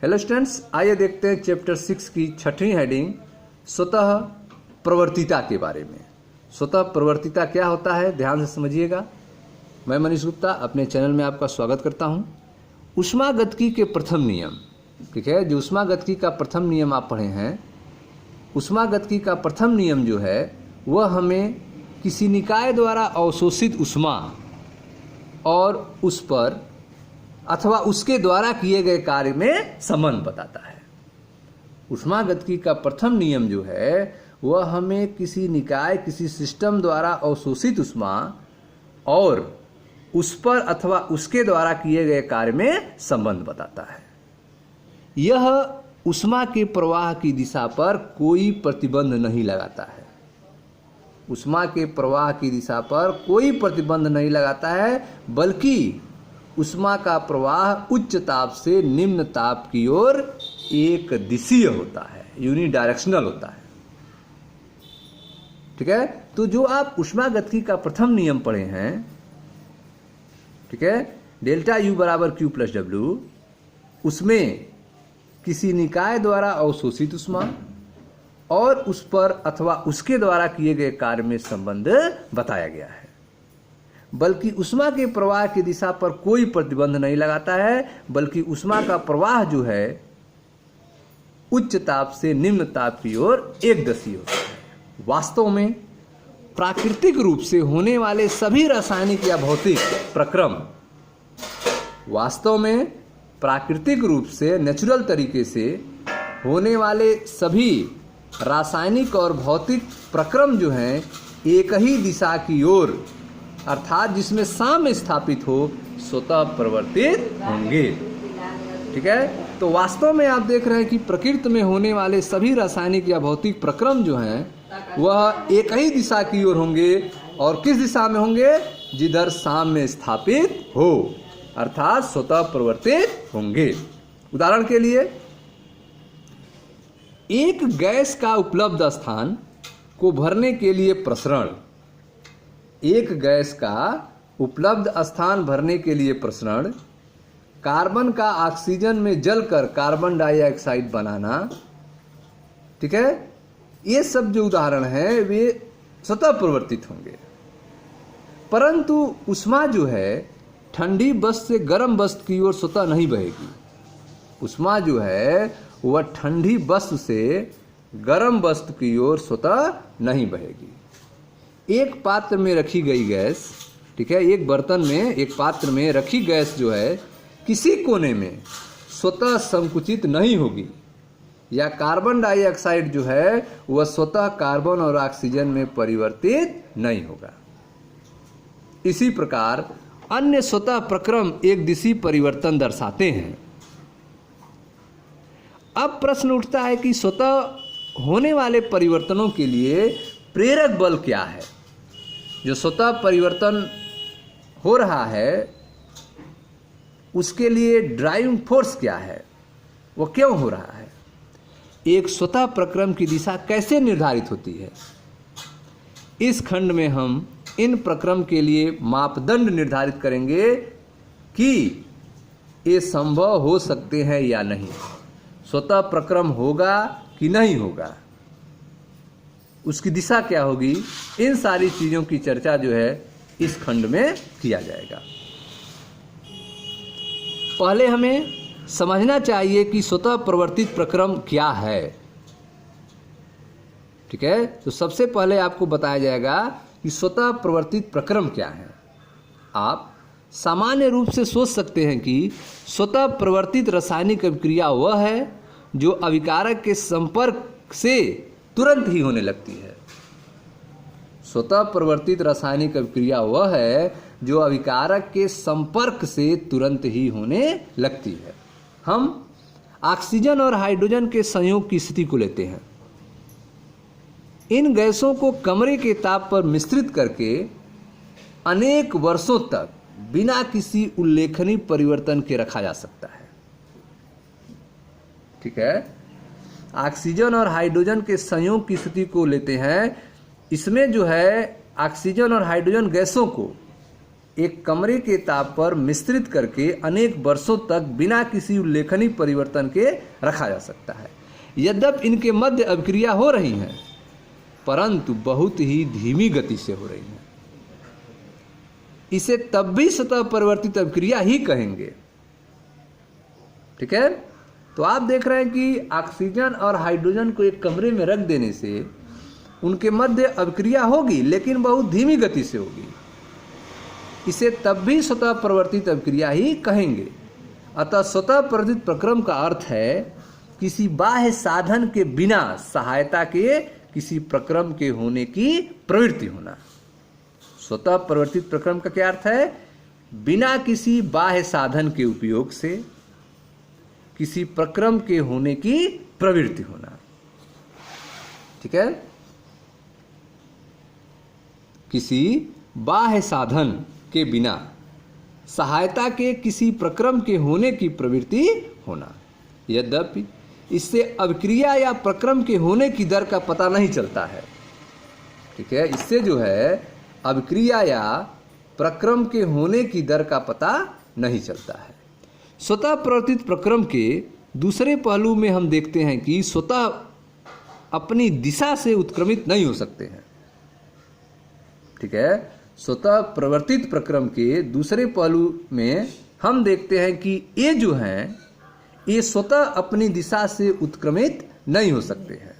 Hello students, आइए देखते हैं चैप्टर 6 की छठवीं हेडिंग स्वतः प्रवर्तिता के बारे में। स्वतः प्रवर्तिता क्या होता है, ध्यान से समझिएगा। मैं मनीष गुप्ता अपने चैनल में आपका स्वागत करता हूं। ऊष्मागतिकी के प्रथम नियम, ठीक है, जो ऊष्मागतिकी का प्रथम नियम आप पढ़े हैं, ऊष्मागतिकी का प्रथम नियम जो है वह हमें किसी निकाय द्वारा अवशोषित ऊष्मा और उस पर अथवा उसके द्वारा किए गए कार्य में संबंध बताता है। ऊष्मागतिकी का प्रथम नियम जो है वह हमें किसी निकाय, किसी सिस्टम द्वारा अवशोषित ऊष्मा और उस पर अथवा उसके द्वारा किए गए कार्य में संबंध बताता है। यह ऊष्मा के प्रवाह की दिशा पर कोई प्रतिबंध नहीं लगाता है। ऊष्मा के प्रवाह की दिशा पर कोई प्रतिबंध नहीं लगाता है, बल्कि ऊष्मा का प्रवाह उच्च ताप से निम्न ताप की ओर एक दिशीय होता है, यूनिडायरेक्शनल होता है। ठीक है, तो जो आप ऊष्मागतिकी का प्रथम नियम पढ़े हैं, ठीक है, डेल्टा यू बराबर क्यू प्लस डब्ल्यू, उसमें किसी निकाय द्वारा अवशोषित ऊष्मा और उस पर अथवा उसके द्वारा किए गए कार्य में संबंध बताया गया है, बल्कि ऊष्मा के प्रवाह की दिशा पर कोई प्रतिबंध नहीं लगाता है, बल्कि ऊष्मा का प्रवाह जो है उच्च ताप से निम्न ताप की ओर एक दिशीय होता है। वास्तव में प्राकृतिक रूप से होने वाले सभी रासायनिक या भौतिक प्रक्रम, वास्तव में प्राकृतिक रूप से नेचुरल तरीके से होने वाले सभी रासायनिक और भौतिक प्रक्रम जो हैं एक ही दिशा की ओर, अर्थात जिसमें साम्य स्थापित हो, स्वतः प्रवर्तित होंगे। ठीक है, तो वास्तव में आप देख रहे हैं कि प्रकृति में होने वाले सभी रासायनिक या भौतिक प्रक्रम जो हैं वह एक ही दिशा की ओर होंगे, और किस दिशा में होंगे? जिधर साम्य स्थापित हो, अर्थात स्वतः प्रवर्तित होंगे। उदाहरण के लिए, एक गैस का उपलब्ध स्थान को भरने के लिए प्रसरण, एक गैस का उपलब्ध स्थान भरने के लिए प्रसरण, कार्बन का ऑक्सीजन में जलकर कार्बन डाइऑक्साइड बनाना, ठीक है, ये सब जो उदाहरण हैं वे स्वतः प्रवर्तित होंगे। परंतु ऊष्मा जो है ठंडी वस्तु से गर्म वस्तु की ओर स्वतः नहीं बहेगी। ऊष्मा जो है वह ठंडी वस्तु से गर्म वस्तु की ओर स्वतः नहीं बहेगी। एक पात्र में रखी गई गैस, ठीक है, एक बर्तन में, एक पात्र में रखी गैस जो है किसी कोने में स्वतः संकुचित नहीं होगी, या कार्बन डाइऑक्साइड जो है वह स्वतः कार्बन और ऑक्सीजन में परिवर्तित नहीं होगा। इसी प्रकार अन्य स्वतः प्रक्रम एक दिशी परिवर्तन दर्शाते हैं। अब प्रश्न उठता है कि स्वतः होने वाले परिवर्तनों के लिए प्रेरक बल क्या है? जो स्वतः परिवर्तन हो रहा है उसके लिए ड्राइविंग फोर्स क्या है, वो क्यों हो रहा है? एक स्वतः प्रक्रम की दिशा कैसे निर्धारित होती है? इस खंड में हम इन प्रक्रम के लिए मापदंड निर्धारित करेंगे कि ये संभव हो सकते हैं या नहीं, स्वतः प्रक्रम होगा कि नहीं होगा, उसकी दिशा क्या होगी। इन सारी चीज़ों की चर्चा जो है इस खंड में किया जाएगा। पहले हमें समझना चाहिए कि स्वतः प्रवर्तित प्रक्रम क्या है। ठीक है, तो सबसे पहले आपको बताया जाएगा कि स्वतः प्रवर्तित प्रक्रम क्या है। आप सामान्य रूप से सोच सकते हैं कि स्वतः प्रवर्तित रासायनिक अभिक्रिया वह है जो अभिकारक के संपर्क से तुरंत ही होने लगती है। स्वतः प्रवर्तित रासायनिक अभिक्रिया वह है जो अभिकारक के संपर्क से तुरंत ही होने लगती है। हम ऑक्सीजन और हाइड्रोजन के संयोग की स्थिति को लेते हैं। इन गैसों को कमरे के ताप पर मिश्रित करके अनेक वर्षों तक बिना किसी उल्लेखनीय परिवर्तन के रखा जा सकता है। ठीक है, ऑक्सीजन और हाइड्रोजन के संयोग की स्थिति को लेते हैं। इसमें जो है ऑक्सीजन और हाइड्रोजन गैसों को एक कमरे के ताप पर मिश्रित करके अनेक वर्षों तक बिना किसी उल्लेखनीय परिवर्तन के रखा जा सकता है। यद्यपि इनके मध्य अभिक्रिया हो रही हैं, परंतु बहुत ही धीमी गति से हो रही हैं। इसे तब भी स्वतः परिवर्तित अभिक्रिया ही कहेंगे। ठीक है, तो आप देख रहे हैं कि ऑक्सीजन और हाइड्रोजन को एक कमरे में रख देने से उनके मध्य अभिक्रिया होगी, लेकिन बहुत धीमी गति से होगी। इसे तब भी स्वतः परिवर्तित अभिक्रिया ही कहेंगे। अतः स्वतः परिवर्तित प्रक्रम का अर्थ है किसी बाह्य साधन के बिना सहायता के किसी प्रक्रम के होने की प्रवृत्ति होना। स्वतः परिवर्तित प्रक्रम का क्या अर्थ है? बिना किसी बाह्य साधन के उपयोग से किसी प्रक्रम के होने की प्रवृत्ति होना। ठीक है, किसी बाह्य साधन के बिना सहायता के किसी प्रक्रम के होने की प्रवृत्ति होना। यद्यपि इससे अभिक्रिया या प्रक्रम के होने की दर का पता नहीं चलता है। ठीक है, इससे जो है अभिक्रिया या प्रक्रम के होने की दर का पता नहीं चलता है। स्वतः परिवर्तित प्रक्रम के दूसरे पहलू में हम देखते हैं कि स्वतः अपनी दिशा से उत्क्रमित नहीं हो सकते हैं। ठीक है, स्वतः परिवर्तित प्रक्रम के दूसरे पहलू में हम देखते हैं कि ये जो हैं ये स्वतः अपनी दिशा से उत्क्रमित नहीं हो सकते हैं।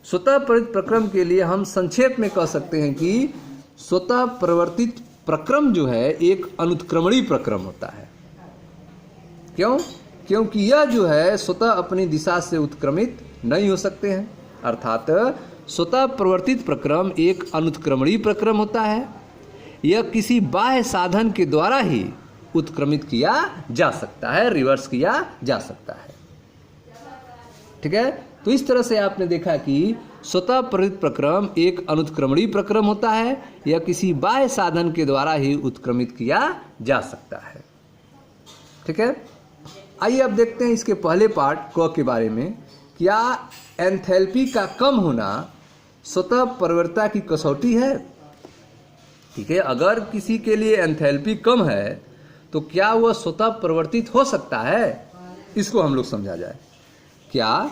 स्वतः परिवर्तित प्रक्रम के लिए हम संक्षेप में कह सकते हैं कि स्वतः परिवर्तित प्रक्रम जो है एक अनुत्क्रमणीय प्रक्रम होता है। क्यों? क्योंकि यह जो है स्वतः अपनी दिशा से उत्क्रमित नहीं हो सकते हैं। अर्थात स्वतः परिवर्तित प्रक्रम एक अनुत्क्रमणीय प्रक्रम होता है। यह किसी बाह्य साधन के द्वारा ही उत्क्रमित किया जा सकता है, रिवर्स किया जा सकता है। ठीक है, तो इस तरह से आपने देखा कि स्वतः परिवर्तित प्रक्रम एक अनुत्क्रमणीय प्रक्रम होता है। यह किसी बाह्य साधन के द्वारा ही उत्क्रमित किया जा सकता है। ठीक है, आइए अब देखते हैं इसके पहले पार्ट क के बारे में। क्या एंथैल्पी का कम होना स्वतः परिवर्तन की कसौटी है? ठीक है, अगर किसी के लिए एंथैल्पी कम है तो क्या वह स्वतः परिवर्तित हो सकता है? इसको हम लोग समझा जाए। क्या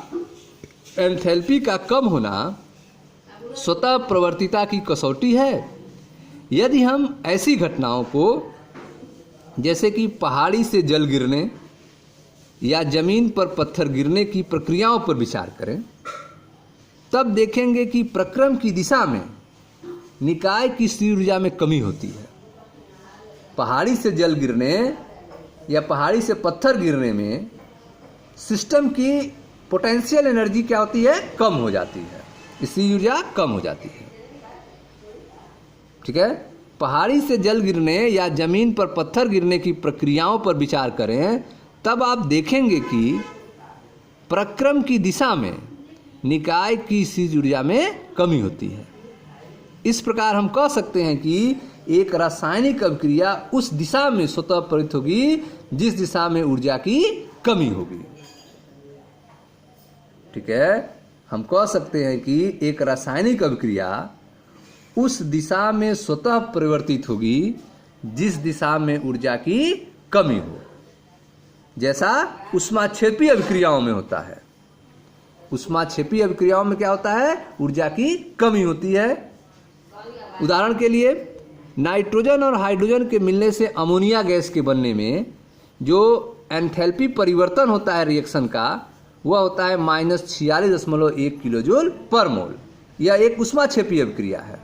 एंथैल्पी का कम होना स्वतः प्रवर्तिता की कसौटी है? यदि हम ऐसी घटनाओं को जैसे कि पहाड़ी से जल गिरने या जमीन पर पत्थर गिरने की प्रक्रियाओं पर विचार करें, तब देखेंगे कि प्रक्रम की दिशा में निकाय की स्थिर ऊर्जा में कमी होती है। पहाड़ी से जल गिरने या पहाड़ी से पत्थर गिरने में सिस्टम की पोटेंशियल एनर्जी क्या होती है? कम हो जाती है, स्थिर ऊर्जा कम हो जाती है। ठीक है, पहाड़ी से जल गिरने या जमीन पर पत्थर गिरने की प्रक्रियाओं पर विचार करें, तब आप देखेंगे कि प्रक्रम की दिशा में निकाय की स्थिर ऊर्जा में कमी होती है। इस प्रकार हम कह सकते हैं कि एक रासायनिक अभिक्रिया उस दिशा में स्वतः परिवर्तित होगी जिस दिशा में ऊर्जा की कमी होगी। ठीक है, हम कह सकते हैं कि एक रासायनिक अभिक्रिया उस दिशा में स्वतः परिवर्तित होगी जिस दिशा में ऊर्जा की कमी हो, जैसा ऊष्माक्षेपीय अभिक्रियाओं में होता है। ऊष्माक्षेपीय अभिक्रियाओं में क्या होता है? ऊर्जा की कमी होती है। उदाहरण के लिए नाइट्रोजन और हाइड्रोजन के मिलने से अमोनिया गैस के बनने में जो एंथैल्पी परिवर्तन होता है रिएक्शन का, वह होता है -46.1 किलोजूल पर मोल। यह एक ऊष्माक्षेपीय अभिक्रिया है।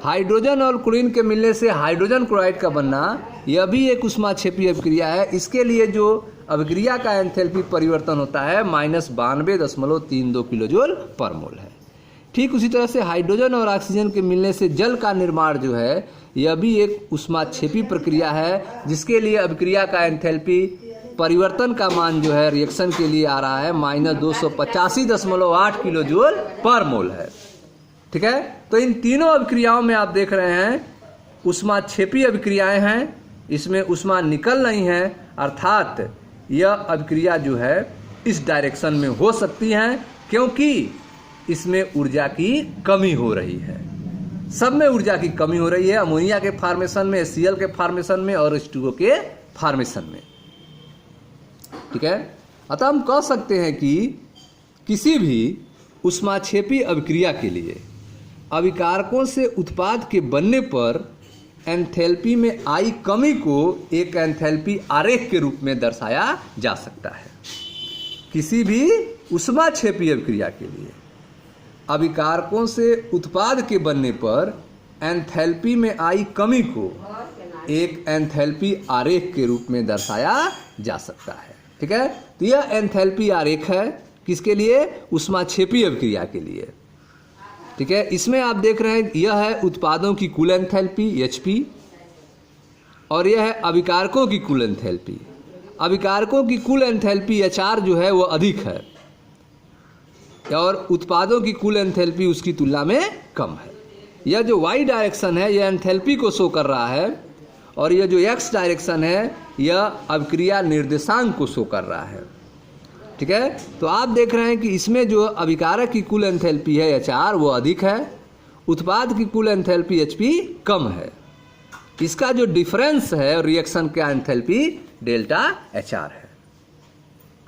हाइड्रोजन और क्लोरीन के मिलने से हाइड्रोजन क्लोराइड का बनना, यह भी एक ऊष्माक्षेपीय अभिक्रिया है। इसके लिए जो अभिक्रिया का एंथैल्पी परिवर्तन होता है -92.32 किलोजूल पर मोल है। ठीक उसी तरह से हाइड्रोजन और ऑक्सीजन के मिलने से जल का निर्माण जो है, यह भी एक ऊष्माक्षेपी प्रक्रिया है, जिसके लिए अभिक्रिया का एंथैल्पी परिवर्तन का मान जो है रिएक्शन के लिए आ रहा है -285.8 किलोजूल पर मोल है। ठीक है, तो इन तीनों अभिक्रियाओं में आप देख रहे हैं ऊष्माक्षेपी अभिक्रियाएं हैं, इसमें ऊष्मा निकल रही है, अर्थात यह अभिक्रिया जो है इस डायरेक्शन में हो सकती है क्योंकि इसमें ऊर्जा की कमी हो रही है। सब में ऊर्जा की कमी हो रही है, अमोनिया के फॉर्मेशन में, HCl के फॉर्मेशन में और H2O के फॉर्मेशन में। ठीक है, अतः हम कह सकते हैं कि किसी भी ऊष्माक्षेपी अभिक्रिया के लिए अभिकारकों से उत्पाद के बनने पर एंथैल्पी में आई कमी को एक एंथैल्पी आरेख के रूप में दर्शाया जा सकता है। किसी भी ऊष्माक्षेपी अभिक्रिया के लिए अभिकारकों से उत्पाद के बनने पर एंथैल्पी में आई कमी को एक एंथैल्पी आरेख के रूप में दर्शाया जा सकता है। ठीक है, तो यह एंथैल्पी आरेख है किसके लिए? ऊष्माक्षेपी अभिक्रिया के लिए। ठीक है, इसमें आप देख रहे हैं यह है उत्पादों की कुल एंथैल्पी HP और यह है अभिकारकों की कुल एंथैल्पी। अभिकारकों की कुल एंथैल्पी HR जो है वो अधिक है और उत्पादों की कुल एंथैल्पी उसकी तुलना में कम है। यह जो Y डायरेक्शन है यह एंथैल्पी को शो कर रहा है और यह जो X डायरेक्शन है यह अभिक्रिया निर्देशांक को शो कर रहा है। ठीक है, तो आप देख रहे हैं कि इसमें जो अभिकारक की कुल एंथैल्पी है HR वो अधिक है, उत्पाद की कुल एंथैल्पी HP कम है। इसका जो डिफरेंस है रिएक्शन का एंथैल्पी डेल्टा HR है।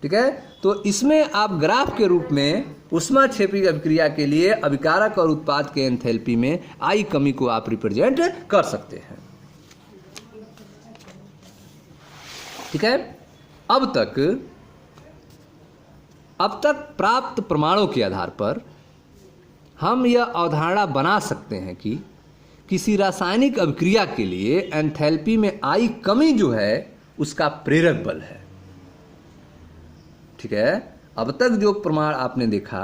ठीक है, तो इसमें आप ग्राफ के रूप में ऊष्माक्षेपी अभिक्रिया के लिए अभिकारक और उत्पाद के एंथैल्पी में आई कमी को आप रिप्रेजेंट कर सकते हैं। ठीक है, अब तक प्राप्त प्रमाणों के आधार पर हम यह अवधारणा बना सकते हैं कि किसी रासायनिक अभिक्रिया के लिए एंथैल्पी में आई कमी जो है उसका प्रेरक बल है। ठीक है, अब तक जो प्रमाण आपने देखा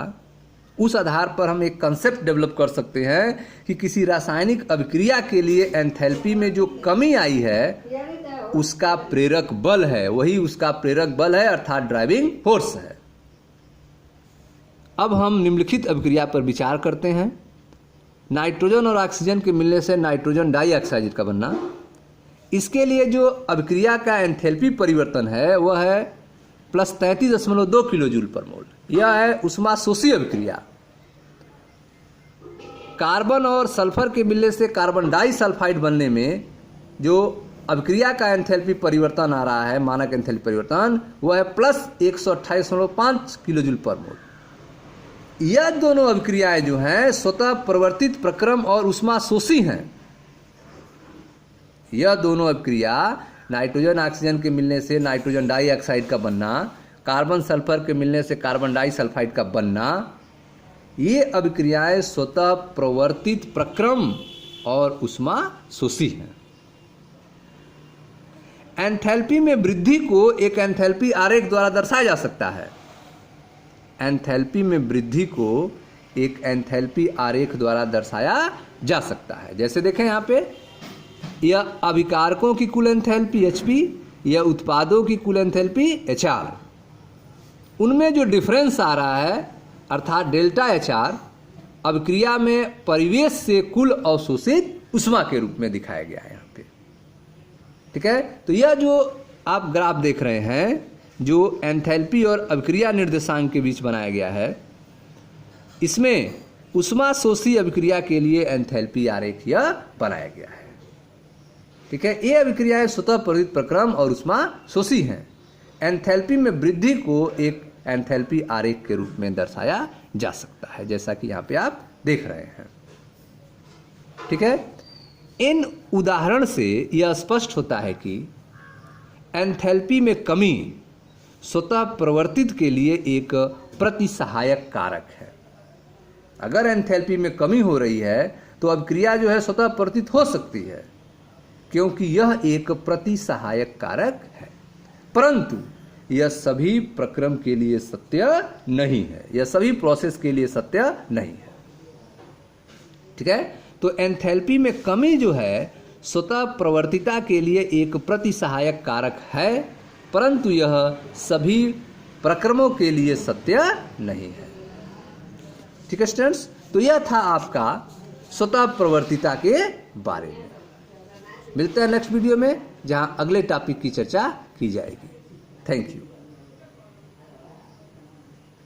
उस आधार पर हम एक कंसेप्ट डेवलप कर सकते हैं कि किसी रासायनिक अभिक्रिया के लिए एंथैल्पी में जो कमी आई है उसका प्रेरक बल है, वही उसका प्रेरक बल है अर्थात ड्राइविंग फोर्स है। अब हम निम्नलिखित अभिक्रिया पर विचार करते हैं। नाइट्रोजन और ऑक्सीजन के मिलने से नाइट्रोजन डाइऑक्साइड का बनना। इसके लिए जो अभिक्रिया का एंथैल्पी परिवर्तन है वह है +33.2 किलो जूल पर मोल। यह है ऊष्माशोषी अभिक्रिया। कार्बन और सल्फर के मिलने से कार्बन डाइसल्फाइड बनने में जो अभिक्रिया का एंथैल्पी परिवर्तन आ रहा है, मानक एंथैल्पी परिवर्तन, वह है +128.5 किलो जूल पर मोल। यह दोनों अभिक्रियाएं जो हैं स्वतः प्रवर्तित प्रक्रम और ऊष्माशोषी हैं। यह दोनों अभिक्रिया नाइट्रोजन ऑक्सीजन के मिलने से नाइट्रोजन डाइऑक्साइड का बनना, कार्बन सल्फर के मिलने से कार्बन डाइसल्फाइड का बनना, ये अभिक्रियाएं स्वतः प्रवर्तित प्रक्रम और ऊष्माशोषी हैं। एंथैल्पी में वृद्धि को एक एंथैल्पी आरेख द्वारा दर्शाया जा सकता है। एंथैल्पी में वृद्धि को एक एंथैल्पी आरेख द्वारा दर्शाया जा सकता है। जैसे देखें यहाँ पे, यह अभिकारकों की कुल एंथैल्पी HP, यह उत्पादों की कुल एंथैल्पी HR। उनमें जो डिफरेंस आ रहा है अर्थात डेल्टा HR अभिक्रिया में परिवेश से कुल अवशोषित ऊष्मा के रूप में दिखाया गया है यहाँ पे। ठीक है, तो यह जो आप ग्राफ देख रहे हैं जो एंथैल्पी और अभिक्रिया निर्देशांक के बीच बनाया गया है, इसमें ऊष्माशोषी अभिक्रिया के लिए एंथैल्पी आरेख यह बनाया गया है। ठीक है, ये अभिक्रियाएं स्वतः प्रवर्तित प्रक्रम और ऊष्माशोषी हैं। एंथैल्पी में वृद्धि को एक एंथैल्पी आरेख के रूप में दर्शाया जा सकता है, जैसा कि यहाँ पे आप देख रहे हैं। ठीक है, इन उदाहरण से यह स्पष्ट होता है कि एंथैल्पी में कमी स्वतः प्रवर्तित के लिए एक प्रतिसहायक कारक है। अगर एंथैल्पी में कमी हो रही है तो अभिक्रिया जो है स्वतः प्रवर्तित हो सकती है, क्योंकि यह एक प्रतिसहायक कारक है। परंतु यह सभी प्रक्रम के लिए सत्य नहीं है, यह सभी प्रोसेस के लिए सत्य नहीं है। ठीक है, तो एंथैल्पी में कमी जो है स्वतः प्रवर्तिता के लिए एक प्रतिसहायक कारक है, परंतु यह सभी प्रक्रमों के लिए सत्य नहीं है। ठीक है स्टूडेंट्स, तो यह था आपका स्वतः प्रवर्तिता के बारे में। मिलते हैं नेक्स्ट वीडियो में जहां अगले टॉपिक की चर्चा की जाएगी। Thank you.